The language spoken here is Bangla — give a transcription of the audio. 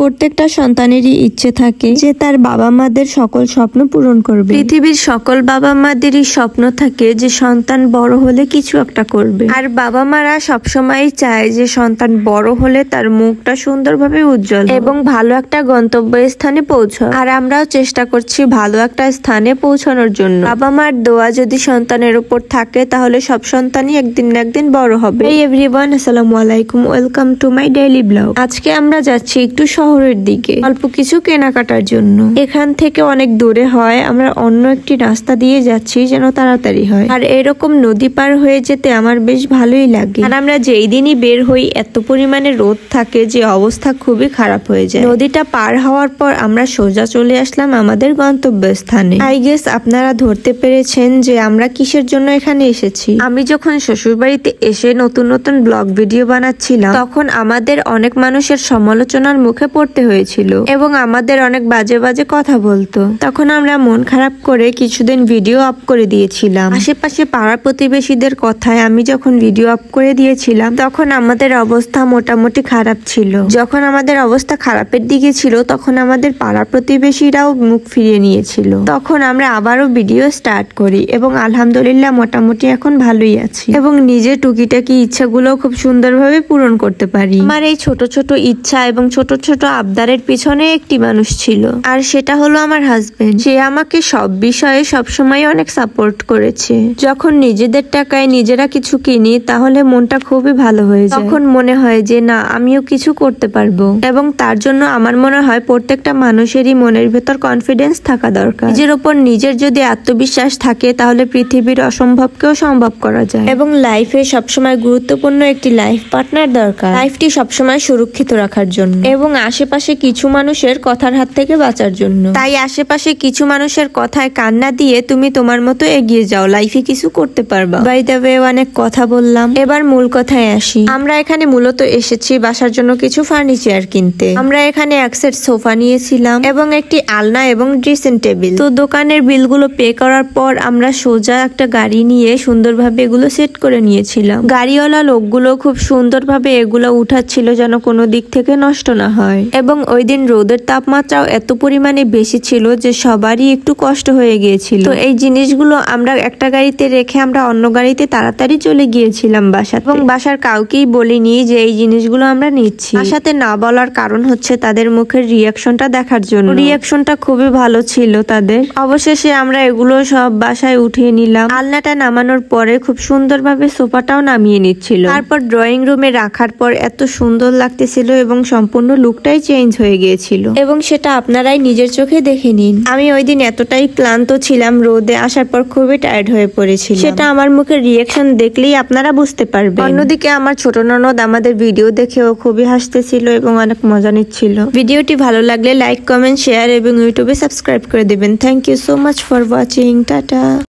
প্রত্যেকটা সন্তানেরই ইচ্ছে থাকে যে তার বাবা মাদের সকল স্বপ্ন পূরণ করবে। পৃথিবীর সকল বাবা মাদেরই স্বপ্ন থাকে যে সন্তান বড় হলে কিছু একটা করবে, আর বাবা মারা সবসময় চায় যে সন্তান বড় হলে তার মুখটা সুন্দরভাবে উজ্জ্বল এবং ভালো একটা গন্তব্য স্থানে পৌঁছায়। আর আমরাও চেষ্টা করছি ভালো একটা স্থানে পৌঁছানোর জন্য। বাবা মার দোয়া যদি সন্তানের উপর থাকে তাহলে সব সন্তানই একদিন না একদিন বড় হবে। এই এভরিওয়ান, আসসালামু আলাইকুম, welcome to my daily blog. আজকে আমরা যাচ্ছি একটু শহরের দিকে অল্প কিছু কেনাকাটার জন্য। এখান থেকে অনেক দূরে হয়, আমরা অন্য একটি রাস্তা দিয়ে যাচ্ছি যেন তাড়াতাড়ি হয়। আর এরকম নদী পার হয়ে যেতে আমার বেশ ভালোই লাগে। আর আমরা যেই দিনই বের হই এত পরিমাণে রোদ থাকে যে অবস্থা খুবই খারাপ হয়ে যায়। নদীটা পার হওয়ার পর আমরা সোজা চলে আসলাম আমাদের গন্তব্যস্থানে। আই গেস আপনারা ধরতে পেরেছেন যে আমরা কিসের জন্য এখানে এসেছি। আমি যখন শ্বশুর বাড়িতে এসে নতুন নতুন ব্লগ ভিডিও বানাচ্ছিলাম তখন আমাদের অনেক মানুষের সমালোচনার মুখে পড়তে হয়েছিল এবং আমাদের অনেক বাজে বাজে কথা বলতো। তখন আমরা মন খারাপ করে কিছুদিন ভিডিও আপ করে দিয়েছিলাম। আশেপাশে পাড়া প্রতিবেশীদের কথায় আমি যখন ভিডিও আপ করে দিয়েছিলাম তখন আমাদের অবস্থা মোটামুটি খারাপ ছিল। যখন আমাদের অবস্থা খারাপের দিকে ছিল তখন আমাদের পাড়া প্রতিবেশীরাও মুখ ফিরিয়ে নিয়েছিল। তখন আমরা আবারও ভিডিও স্টার্ট করি এবং আলহামদুলিল্লাহ মোটামুটি এখন ভালোই আছি এবং নিজের টুকিটাকি ইচ্ছাগুলো খুব সুন্দরভাবে পূরণ করতে পারি। আমার এই ছোট ছোট ইচ্ছা এবং ছোট ছোট আবদারের পিছনে একটি মানুষ ছিল, আর সেটা হলো আমার হাজবেন্ড। সে আমাকে সব বিষয়ে সবসময় অনেক সাপোর্ট করেছে। যখন নিজেদের টাকায় নিজেরা কিছু কিনি তাহলে মনটা খুবই ভালো হয়ে যায়। তখন মনে হয় যে না, আমিও কিছু করতে পারবো। এবং তার জন্য আমার মনে হয় প্রত্যেকটা মানুষেরই মনের ভেতর কনফিডেন্স থাকা দরকার। নিজের উপর নিজের যদি আত্মবিশ্বাস থাকে তাহলে পৃথিবীর অসম্ভবকেও সম্ভব করা যায়। এবং লাইফে সবসময় গুরুত্বপূর্ণ একটি লাইফ পার্টনার দরকার, লাইফটি সবসময় সুরক্ষিত রাখার জন্য এবং আশেপাশে কিছু মানুষের কথার হাত থেকে বাঁচার জন্য। তাই আশেপাশে কিছু মানুষের কথায় কান না দিয়ে তুমি তোমার মতো এগিয়ে যাও, লাইফে কিছু করতে পারবা। বাই দ্য ওয়ে, অনেক কথা বললাম, এবার মূল কথায় আসি। আমরা এখানে মূলত এসেছি বাসার জন্য কিছু ফার্নিচার কিনতে। আমরা এখানে এক সেট সোফা নিয়েছিলাম এবং একটি আলনা এবং ড্রেসিং টেবিল। তো দোকানের বিলগুলো পে করার পর আমরা সোজা একটা গাড়ি নিয়ে সুন্দরভাবে এগুলো সেট করে নিয়েছিলাম। গাড়িওয়ালা লোকগুলো খুব সুন্দরভাবে এগুলো উঠাচ্ছিল যেন কোনো দিক থেকে নষ্ট না হয়। এবং ওই দিন রোদের তাপমাত্রাও এত পরিমাণে বেশি ছিল যে সবারই একটু কষ্ট হয়ে গিয়েছিল। তো এই জিনিসগুলো আমরা একটা গাড়িতে রেখে আমরা অন্য গাড়িতে তাড়াতাড়ি চলে গিয়েছিলাম বাসাতে এবং বাসার কাউকেই বলিনি যে এই জিনিসগুলো আমরা নিচ্ছি। বাসাতে না বলার কারণ হচ্ছে তাদের মুখের রিয়াকশনটা দেখার জন্য। রিয়াকশনটা খুবই ভালো ছিল তাদের। অবশেষে আমরা এগুলো সব বাসায় উঠিয়ে নিলাম। আলনাটা নামানোর পরে খুব সুন্দরভাবে সোফাটাও নামিয়ে নিচ্ছিল। তারপর ড্রয়িং রুমে রাখার পর এত সুন্দর লাগতেছিল এবং সম্পূর্ণ লুকটাই চেঞ্জ হয়ে গিয়েছিল এবং সেটা আপনারাই নিজের চোখে দেখে নিন। আমি ওই দিন এতটাই ক্লান্ত ছিলাম, রোদে আসার পর খুবই টায়ার্ড হয়ে পড়েছিল। সেটা আমার মুখের রিয়াকশন দেখলেই আপনারা বুঝতে পারবেন। অন্যদিকে আমার ছোট ননদ আমাদের ভিডিও দেখেও খুবই হাসতেছিল এবং অনেক মজা নিচ্ছিল। ভিডিওটি ভালো লাগলে লাইক, কমেন্ট, শেয়ার এবং ইউটিউবে সাবস্ক্রাইব করে দিবেন। Thank you so much for watching. Tata.